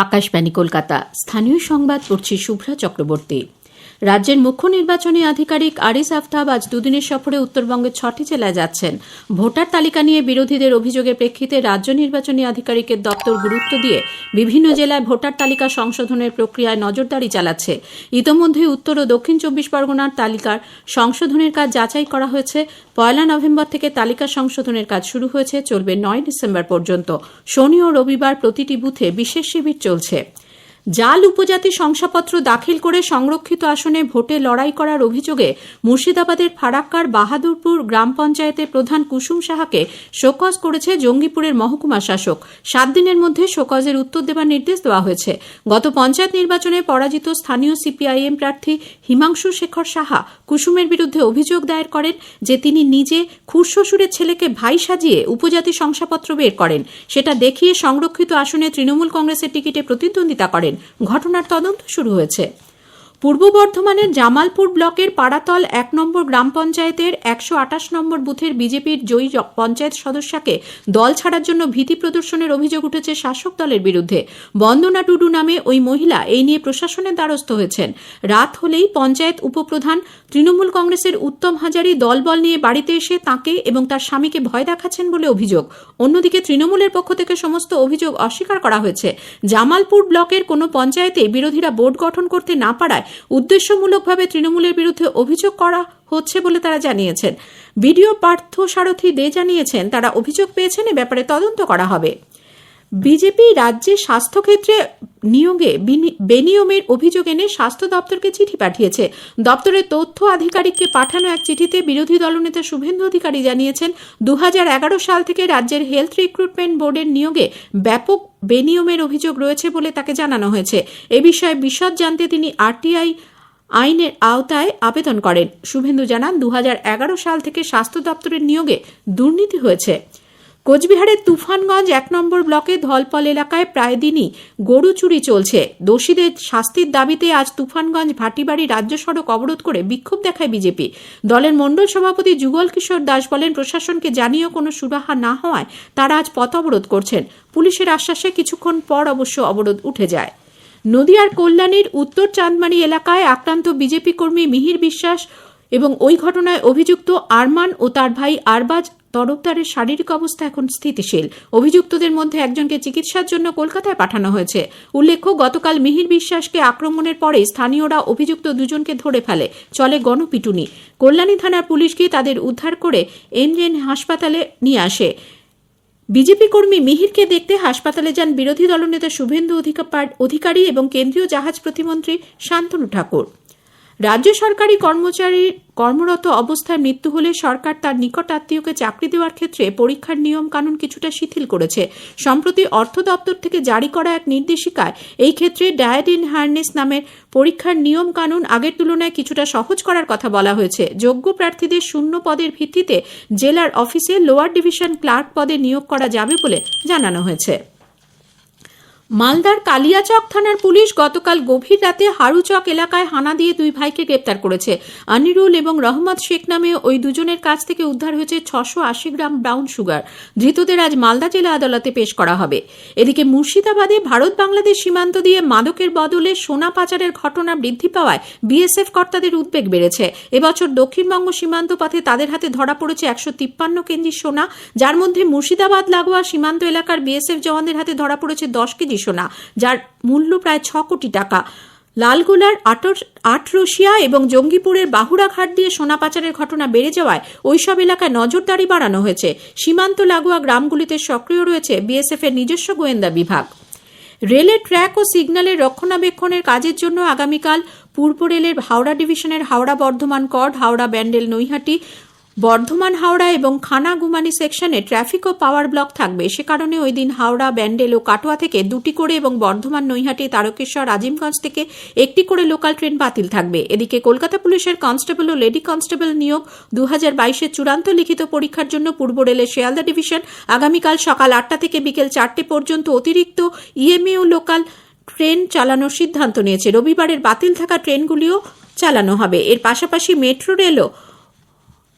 আকাশবাণী কলকাতা। স্থানীয় সংবাদ পড়ছি শুভ্রা চক্রবর্তী। রাজ্যের মুখ্য নির্বাচনী আধিকারিক আরিজ আফতাব আজ দুদিনের সফরে উত্তরবঙ্গের 6টি জেলায় যাচ্ছেন। ভোটার তালিকা নিয়ে বিরোধীদের অভিযোগের প্রেক্ষিতে রাজ্য নির্বাচনী আধিকারিকের দপ্তর গুরুত্ব দিয়ে বিভিন্ন জেলায় ভোটার তালিকা সংশোধনের প্রক্রিয়ায় নজরদারি চালাচ্ছে। ইতোমধ্যে উত্তর ও দক্ষিণ 24 পরগনার তালিকার সংশোধনের কাজ যাচাই করা হয়েছে। 1 নভেম্বর থেকে তালিকা সংশোধনের কাজ শুরু হয়েছে, চলবে 9 ডিসেম্বর পর্যন্ত। শনি ও রবিবার প্রতিটি বুথে বিশেষ শিবির চলছে। জাল উপজাতি শংসাপত্র দাখিল করে সংরক্ষিত আসনে ভোটে লড়াই করার অভিযোগে মুর্শিদাবাদের ফারাক্কার বাহাদুরপুর গ্রাম পঞ্চায়েতের প্রধান কুসুম সাহাকে শোকজ করেছে জঙ্গিপুরের মহকুমা শাসক। 7 দিনের মধ্যে শোকজের উত্তর দেওয়ার নির্দেশ দেওয়া হয়েছে। গত পঞ্চায়েত নির্বাচনে পরাজিত স্থানীয় সিপিআইএম প্রার্থী হিমাংশু শেখর সাহা কুসুমের বিরুদ্ধে অভিযোগ দায়ের করেন যে তিনি নিজে খুড়শ্বশুরের ছেলেকে ভাই সাজিয়ে উপজাতি শংসাপত্র বের করেন, সেটা দেখিয়ে সংরক্ষিত আসনে তৃণমূল কংগ্রেসের টিকিটে প্রতিদ্বন্দ্বিতা করেন। ঘটনার তদন্ত শুরু হয়েছে। পূর্ব বর্ধমানের জামালপুর ব্লকের পাড়াতল 1 নম্বর গ্রাম পঞ্চায়েতের 128 নম্বর বুথের বিজেপির জয়ী পঞ্চায়েত সদস্যকে দল ছাড়ার জন্য ভীতি প্রদর্শনের অভিযোগ উঠেছে শাসক দলের বিরুদ্ধে। বন্দনা টুডু নামে ওই মহিলা এই নিয়ে প্রশাসনের দ্বারস্থ হয়েছেন। রাত হলেই পঞ্চায়েত উপপ্রধান তৃণমূল কংগ্রেসের উত্তম হাজারি দলবল নিয়ে বাড়িতে এসে তাঁকে এবং তার স্বামীকে ভয় দেখাচ্ছেন বলে অভিযোগ। অন্যদিকে তৃণমূলের পক্ষ থেকে সমস্ত অভিযোগ অস্বীকার করা হয়েছে। জামালপুর ব্লকের কোনো পঞ্চায়েতে বিরোধীরা বোর্ড গঠন করতে না পারায় উদ্দেশ্যমূলকভাবে তৃণমূলের বিরুদ্ধে অভিযোগ করা হচ্ছে বলে তারা জানিয়েছেন। বিডিও পার্থ সারথী দে জানিয়েছেন, তারা অভিযোগ পেয়েছেন, এ ব্যাপারে তদন্ত করা হবে। বিজেপি রাজ্যে স্বাস্থ্যক্ষেত্রে নিয়োগে বেনিয়মের অভিযোগ এনে স্বাস্থ্য দপ্তরকে চিঠি পাঠিয়েছে। দপ্তরের তথ্য আধিকারিককে পাঠানো এক চিঠিতে বিরোধী দলনেতা শুভেন্দু অধিকারী জানিয়েছেন, 2011 সাল থেকে রাজ্যের হেলথ রিক্রুটমেন্ট বোর্ডের নিয়োগে ব্যাপক বেনিয়মের অভিযোগ রয়েছে বলে তাকে জানানো হয়েছে। এ বিষয়ে বিশদ জানতে তিনি আরটিআই আইনের আওতায় আবেদন করেন। শুভেন্দু জানান, 2011 সাল থেকে স্বাস্থ্য দপ্তরের নিয়োগে দুর্নীতি হয়েছে। কোচবিহারের তুফানগঞ্জ 1 নম্বর ব্লকে ধলপল এলাকায় প্রায় দিনই গরু চুরি চলছে। দোষীদের শাস্তির দাবিতে আজ তুফানগঞ্জ ভাটিবাড়ি রাজ্য সড়ক অবরোধ করে বিক্ষোভ দেখায় বিজেপি। দলের মণ্ডল সভাপতি যুগল কিশোর দাস বলেন, প্রশাসনকে জানিয়েও কোনো সুরাহা না হওয়ায় তারা আজ পথ অবরোধ করছেন। পুলিশের আশ্বাসে কিছুক্ষণ পর অবশ্য অবরোধ উঠে যায়। নদিয়ার কল্যাণীর উত্তর চাঁদমারি এলাকায় আক্রান্ত বিজেপি কর্মী মিহির বিশ্বাস এবং ওই ঘটনায় অভিযুক্ত আরমান ও তার ভাই আরবাজ তরফদারের শারীরিক অবস্থা এখন স্থিতিশীল। অভিযুক্তদের মধ্যে একজনকে চিকিৎসার জন্য কলকাতায় পাঠানো হয়েছে। উল্লেখ্য, গতকাল মিহির বিশ্বাসকে আক্রমণের পরে স্থানীয়রা অভিযুক্ত দুজনকে ধরে ফেলে, চলে গণপিটুনি। কল্যাণী থানার পুলিশ গিয়ে তাদের উদ্ধার করে এমজেএন হাসপাতালে নিয়ে আসে। বিজেপি কর্মী মিহিরকে দেখতে হাসপাতালে যান বিরোধী দলনেতা শুভেন্দু অধিকারী এবং কেন্দ্রীয় জাহাজ প্রতিমন্ত্রী শান্তনু ঠাকুর। রাজ্য সরকারি কর্মচারীর কর্মরত অবস্থায় মৃত্যু হলে সরকার তার নিকট আত্মীয়কে চাকরি দেওয়ার ক্ষেত্রে পরীক্ষার নিয়ম কানুন কিছুটা শিথিল করেছে। সম্প্রতি অর্থ দপ্তর থেকে জারি করা এক নির্দেশিকায় এই ক্ষেত্রে ডায়েট ইন হার্নেস নামের পরীক্ষার নিয়ম কানুন আগের তুলনায় কিছুটা সহজ করার কথা বলা হয়েছে। যোগ্য প্রার্থীদের শূন্য পদের ভিত্তিতে জেলার অফিসে লোয়ার ডিভিশন ক্লার্ক পদে নিয়োগ করা যাবে বলে জানানো হয়েছে। মালদার কালিয়াচক থানার পুলিশ গতকাল গভীর রাতে হারুচক এলাকায় হানা দিয়ে 2 ভাইকে গ্রেপ্তার করেছে। আনিরুল এবং রহমত শেখ নামে ওই দুজনের কাছ থেকে উদ্ধার হয়েছে 680 গ্রাম ব্রাউন সুগার। ধৃতদের আজ মালদা জেলা আদালতে পেশ করা হবে। এদিকে মুর্শিদাবাদে ভারত বাংলাদেশ সীমান্ত দিয়ে মাদকের বদলে সোনা পাচারের ঘটনা বৃদ্ধি পাওয়ায় বিএসএফ কর্তাদের উদ্বেগ বেড়েছে। এবছর দক্ষিণবঙ্গ সীমান্ত পথে তাদের হাতে ধরা পড়েছে 153 কেজি সোনা, যার মধ্যে মুর্শিদাবাদ লাগোয়া সীমান্ত এলাকার বিএসএফ জওয়ানদের হাতে ধরা পড়েছে 10 কেজি সোনা, যার মূল্য প্রায় 6 কোটি টাকা। লালগোলার আটরশিয়া এবং জঙ্গিপুরের বাহুড়াঘাট দিয়ে সোনা পাচারের ঘটনা বেড়ে যাওয়ায় ওইসব এলাকায় নজরদারি বাড়ানো হয়েছে। সীমান্ত লাগোয়া গ্রামগুলিতে সক্রিয় রয়েছে বিএসএফ এর নিজস্ব গোয়েন্দা বিভাগ। রেলের ট্র্যাক ও সিগন্যালের রক্ষণাবেক্ষণের কাজের জন্য আগামীকাল পূর্ব রেলের হাওড়া ডিভিশনের হাওড়া বর্ধমান কড, হাওড়া ব্যান্ডেল নৈহাটি, বর্ধমান হাওড়া এবং খানাগুমানি সেকশনে ট্রাফিক ও পাওয়ার ব্লক থাকবে। সে কারণে ওই দিন হাওড়া ব্যান্ডেল ও কাটোয়া থেকে 2টি করে এবং বর্ধমান নৈহাটি তারকেশ্বর আজিমগঞ্জ থেকে 1টি করে লোকাল ট্রেন বাতিল থাকবে। এদিকে কলকাতা পুলিশের কনস্টেবল ও লেডি কনস্টেবল নিয়োগ 2022-এর চূড়ান্ত লিখিত পরীক্ষার জন্য পূর্ব রেলের শিয়ালদা ডিভিশন আগামীকাল সকাল 8টা থেকে বিকেল 4টে পর্যন্ত অতিরিক্ত ইএমইউ লোকাল ট্রেন চালানোর সিদ্ধান্ত নিয়েছে। রবিবারের বাতিল থাকা ট্রেনগুলিও চালানো হবে। এর পাশাপাশি মেট্রো রেলও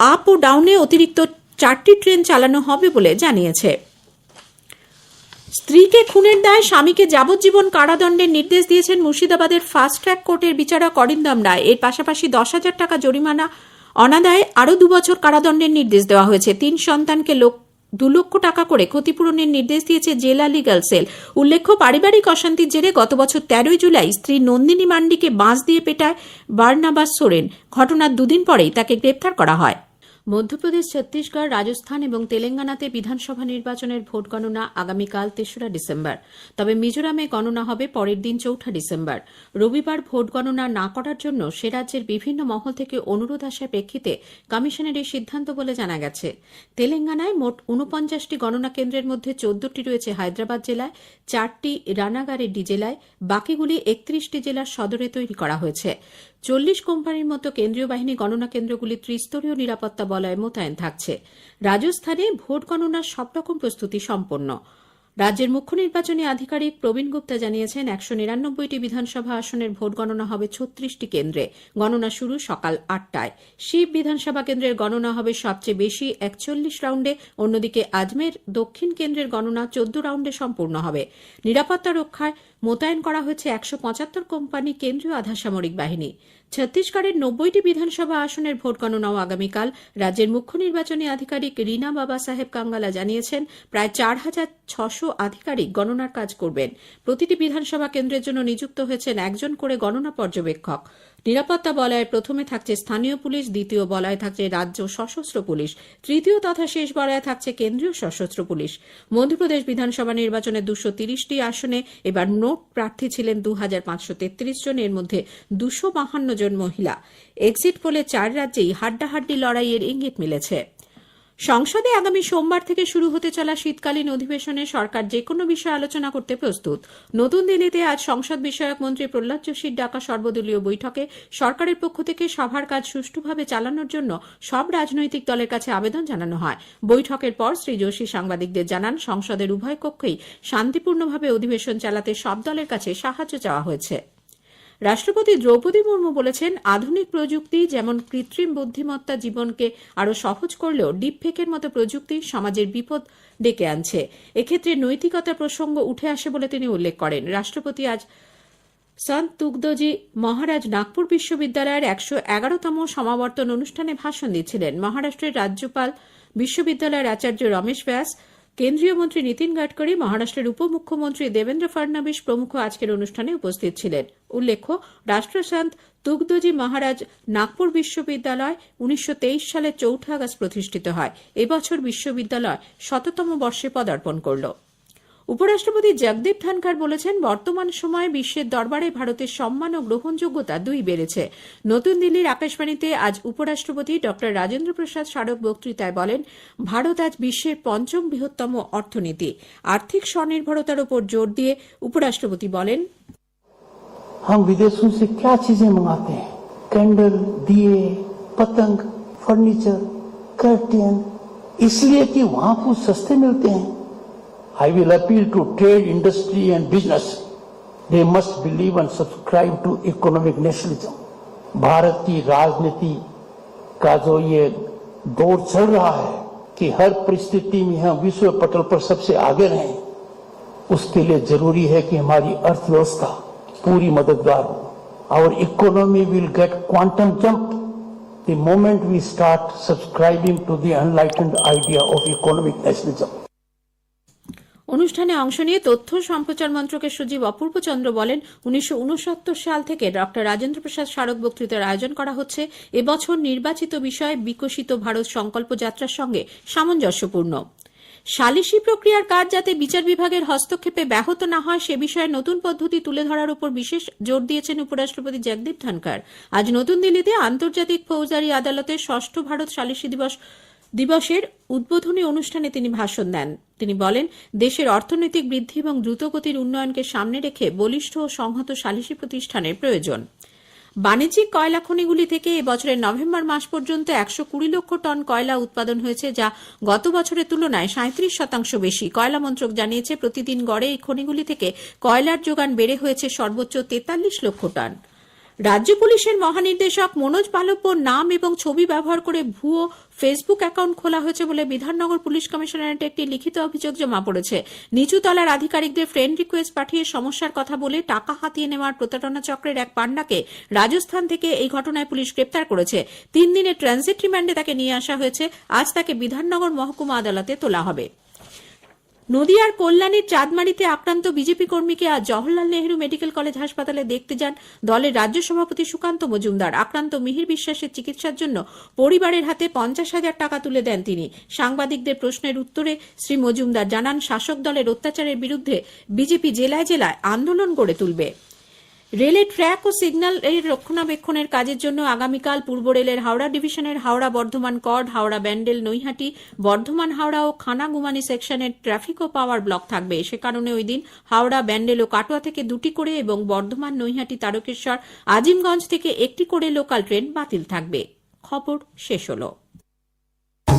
আপ ও ডাউনে অতিরিক্ত 4টি ট্রেন চালানো হবে বলে জানিয়েছে। স্ত্রীকে খুনের দায়ে স্বামীকে যাবজ্জীবন কারাদণ্ডের নির্দেশ দিয়েছেন মুর্শিদাবাদের ফাস্ট ট্র্যাক কোর্টের বিচারক অরিন্দম রায়। এর পাশাপাশি 10,000 টাকা জরিমানা অনাদায়ে আরও 2 বছর কারাদণ্ডের নির্দেশ দেওয়া হয়েছে। 3 সন্তানকে 2 লক্ষ টাকা করে ক্ষতিপূরণের নির্দেশ দিয়েছে জেলা লিগ্যাল সেল। উল্লেখ্য, পারিবারিক অশান্তির জেরে গত বছর 13 জুলাই স্ত্রী নন্দিনী মান্ডিকে বাঁশ দিয়ে পেটায় বার্নাবাস সোরেন। ঘটনার 2 দিন পরেই তাকে গ্রেপ্তার করা হয়। মধ্যপ্রদেশ, ছত্তিশগড়, রাজস্থান এবং তেলেঙ্গানাতে বিধানসভা নির্বাচনের ভোট গণনা আগামীকাল 3রা ডিসেম্বর। তবে মিজোরামে গণনা হবে পরের দিন 4ঠা ডিসেম্বর। রবিবার ভোট গণনা না করার জন্য সে রাজ্যের বিভিন্ন মহল থেকে অনুরোধ আসার প্রেক্ষিতে কমিশনের এই সিদ্ধান্ত বলে জানা গেছে। তেলেঙ্গানায় মোট 49টি গণনা কেন্দ্রের মধ্যে 14টি রয়েছে হায়দ্রাবাদ জেলায়, 4টি রানাগারেড্ডি জেলায়, বাকিগুলি 31টি জেলার সদরে তৈরি করা হয়েছে। 40 কোম্পানির মতো কেন্দ্রীয় বাহিনী গণনা কেন্দ্রগুলি ত্রিস্তরীয় নিরাপত্তা বলয়ে মোতায়েন থাকছে। রাজস্থানে ভোট গণনার সব রকম প্রস্তুতি সম্পন্ন। রাজ্যের মুখ্য নির্বাচনী আধিকারিক প্রবীণ গুপ্তা জানিয়েছেন, 199টি বিধানসভা আসনের ভোট গণনা হবে 36টি কেন্দ্রে। গণনা শুরু সকাল 8টায়। শিব বিধানসভা কেন্দ্রের গণনা হবে সবচেয়ে বেশি 41 রাউন্ডে। অন্যদিকে আজমের দক্ষিণ কেন্দ্রের গণনা 14 রাউন্ডে সম্পূর্ণ হবে। নিরাপত্তা রক্ষায় মোতায়েন করা হয়েছে 175 কোম্পানি কেন্দ্রীয় আধাসামরিক বাহিনী। ছত্তিশগড়ের 90টি বিধানসভা আসনের ভোট গণনাও আগামীকাল। রাজ্যের মুখ্য নির্বাচনী আধিকারিক রীনা বাবা সাহেব কাঙ্গালা জানিয়েছেন, প্রায় 4,600 আধিকারিক গণনার কাজ করবেন। প্রতিটি বিধানসভা কেন্দ্রের জন্য নিযুক্ত হয়েছেন একজন করে গণনা পর্যবেক্ষক। নিরাপত্তা বলয়ে প্রথমে থাকছে স্থানীয় পুলিশ, দ্বিতীয় বলয়ে থাকছে রাজ্য সশস্ত্র পুলিশ, তৃতীয় তথা শেষ বলয়ে থাকছে কেন্দ্রীয় সশস্ত্র পুলিশ। মধ্যপ্রদেশ বিধানসভা নির্বাচনে 230টি আসনে এবার মোট প্রার্থী ছিলেন 2,533 জন। এর মধ্যে 252 জন মহিলা। এক্সিট পোলে 4 রাজ্যেই হাড্ডাহাড্ডি লড়াইয়ের ইঙ্গিত মিলেছে। সংসদে আগামী সোমবার থেকে শুরু হতে চলা শীতকালীন অধিবেশনে সরকার যেকোনো বিষয়ে আলোচনা করতে প্রস্তুত। নতুন দিল্লিতে আজ সংসদ বিষয়ক মন্ত্রী প্রহ্লাদ যোশীর ডাকা সর্বদলীয় বৈঠকে সরকারের পক্ষ থেকে সভার কাজ সুষ্ঠুভাবে চালানোর জন্য সব রাজনৈতিক দলের কাছে আবেদন জানানো হয়। বৈঠকের পর শ্রী যোশী সাংবাদিকদের জানান, সংসদের উভয় কক্ষেই শান্তিপূর্ণভাবে অধিবেশন চালাতে সব দলের কাছে সাহায্য চাওয়া হয়েছে। রাষ্ট্রপতি দ্রৌপদী মুর্মু বলেছেন, আধুনিক প্রযুক্তি যেমন কৃত্রিম বুদ্ধিমত্তা জীবনকে আরও সহজ করলেও ডিপফেকের মতো প্রযুক্তি সমাজের বিপদ ডেকে আনছে। এক্ষেত্রে নৈতিকতার প্রসঙ্গ উঠে আসে বলে তিনি উল্লেখ করেন। রাষ্ট্রপতি আজ সন্ত তুগদোজি মহারাজ নাগপুর বিশ্ববিদ্যালয়ের 111তম সমাবর্তন অনুষ্ঠানে ভাষণ দিচ্ছিলেন। মহারাষ্ট্রের রাজ্যপাল, বিশ্ববিদ্যালয়ের আচার্য রমেশ ব্যাস, কেন্দ্রীয় মন্ত্রী নীতিন গাডকারি, মহারাষ্ট্রের উপমুখ্যমন্ত্রী দেবেন্দ্র ফডনবিস প্রমুখ আজকের অনুষ্ঠানে উপস্থিত ছিলেন। উল্লেখ্য, রাষ্ট্রসন্ত তুগদোজি মহারাজ নাগপুর বিশ্ববিদ্যালয় 1923 সালে 4 আগস্ট প্রতিষ্ঠিত হয়। এবছর বিশ্ববিদ্যালয় 100তম বর্ষে পদার্পণ করল। উপরাষ্ট্রপতি জগদীপ ধনখড় বলেছেন, বর্তমান সময়ে বিশ্বের দরবারে ভারতের সম্মান ও গ্রহণযোগ্যতা দুই বেড়েছে। নতুন দিল্লির আকাশবাণীতে আজ উপরাষ্ট্রপতি ড রাজেন্দ্র প্রসাদ স্মারক বক্তৃতায় বলেন, ভারত আজ বিশ্বের 5ম বৃহত্তম অর্থনীতি। আর্থিক স্বনির্ভরতার উপর জোর দিয়ে উপরাষ্ট্রপতি বলেন, हम विदेशों से क्या चीजें मंगाते हैं? कैंडल, दिए, पतंग, फर्नीचर, कर्टेन, इसलिए कि वहां कुछ सस्ते मिलते हैं। I will appeal to trade, industry and business. They must believe and subscribe to economic nationalism. Bharat की राजनीति का जो ये दौर चल रहा है कि हर परिस्थिति में हम विश्व पटल पर सबसे आगे रहें, उसके लिए जरूरी है कि हमारी अर्थव्यवस्था पूरी मददगार हो। Our economy will get quantum jump the moment we start subscribing to the enlightened idea of economic nationalism. অনুষ্ঠানে অংশ নিয়ে তথ্য সম্প্রচার মন্ত্রকের সচিব অপূর্ব চন্দ্র বলেন, 1969 সাল থেকে ড রাজেন্দ্র প্রসাদ স্মারক বক্তৃতার আয়োজন করা হচ্ছে। এবছর নির্বাচিত বিষয় বিকশিত ভারত সংকল্প যাত্রার সঙ্গে সামঞ্জস্যপূর্ণ। সালিসি প্রক্রিয়ার কাজ যাতে বিচার বিভাগের হস্তক্ষেপে ব্যাহত না হয় সে বিষয়ে নতুন পদ্ধতি তুলে ধরার উপর বিশেষ জোর দিয়েছেন উপরাষ্ট্রপতি জগদীপ ধনখড়। আজ নতুন দিল্লিতে আন্তর্জাতিক ফৌজদারি আদালতের 6ষ্ঠ ভারত সালিসি দিবসের উদ্বোধনী অনুষ্ঠানে তিনি ভাষণ দেন। তিনি বলেন, দেশের অর্থনৈতিক বৃদ্ধি এবং দ্রুতগতির উন্নয়নকে সামনে রেখে বলিষ্ঠ ও সংহত সালিসি প্রতিষ্ঠানের প্রয়োজন। বাণিজ্যিক কয়লা খনিগুলি থেকে এবছরের নভেম্বর মাস পর্যন্ত 120 লক্ষ টন কয়লা উৎপাদন হয়েছে, যা গত বছরের তুলনায় 37% বেশি। কয়লা মন্ত্রক জানিয়েছে, প্রতিদিন গড়ে এই খনিগুলি থেকে কয়লার যোগান বেড়ে হয়েছে সর্বোচ্চ 43 লক্ষ টন। রাজ্য পুলিশের মহানির্দেশক মনোজ বালব্যর নাম এবং ছবি ব্যবহার করে ভুয়ো ফেসবুক অ্যাকাউন্ট খোলা হয়েছে বলে বিধাননগর পুলিশ কমিশনারেটে একটি লিখিত অভিযোগ জমা পড়েছে। নিচু তলার আধিকারিকদের ফ্রেন্ড রিকোয়েস্ট পাঠিয়ে সমস্যার কথা বলে টাকা হাতিয়ে নেওয়ার প্রতারণা চক্রের এক পান্ডাকে রাজস্থান থেকে এই ঘটনায় পুলিশ গ্রেপ্তার করেছে। 3 দিনের ট্রানজিট রিমান্ডে তাকে নিয়ে আসা হয়েছে। আজ তাকে বিধাননগর মহকুমা আদালতে তোলা হবে। নদিয়ার কল্যাণীর চাঁদমারিতে আক্রান্ত বিজেপি কর্মীকে আজ জওহরলাল নেহরু মেডিকেল কলেজ হাসপাতালে দেখতে যান দলের রাজ্য সভাপতি সুকান্ত মজুমদার। আক্রান্ত মিহির বিশ্বাসের চিকিৎসার জন্য পরিবারের হাতে 50,000 টাকা তুলে দেন তিনি। সাংবাদিকদের প্রশ্নের উত্তরে শ্রী মজুমদার জানান, শাসক দলের অত্যাচারের বিরুদ্ধে বিজেপি জেলায় জেলায় আন্দোলন গড়ে তুলবে। রেলের ট্র্যাক ও সিগন্যাল এর রক্ষণাবেক্ষণের কাজের জন্য আগামীকাল পূর্ব রেলের হাওড়া ডিভিশনের হাওড়া বর্ধমান কর্ড, হাওড়া ব্যান্ডেল নৈহাটি, বর্ধমান হাওড়া ও খানাগুমানি সেকশনের ট্রাফিক ও পাওয়ার ব্লক থাকবে। সে কারণে ওই দিন হাওড়া ব্যান্ডেল ও কাটোয়া থেকে 2টি করে এবং বর্ধমান নৈহাটি তারকেশ্বর আজিমগঞ্জ থেকে 1টি করে লোকাল ট্রেন বাতিল থাকবে। খবর শেষ হলো।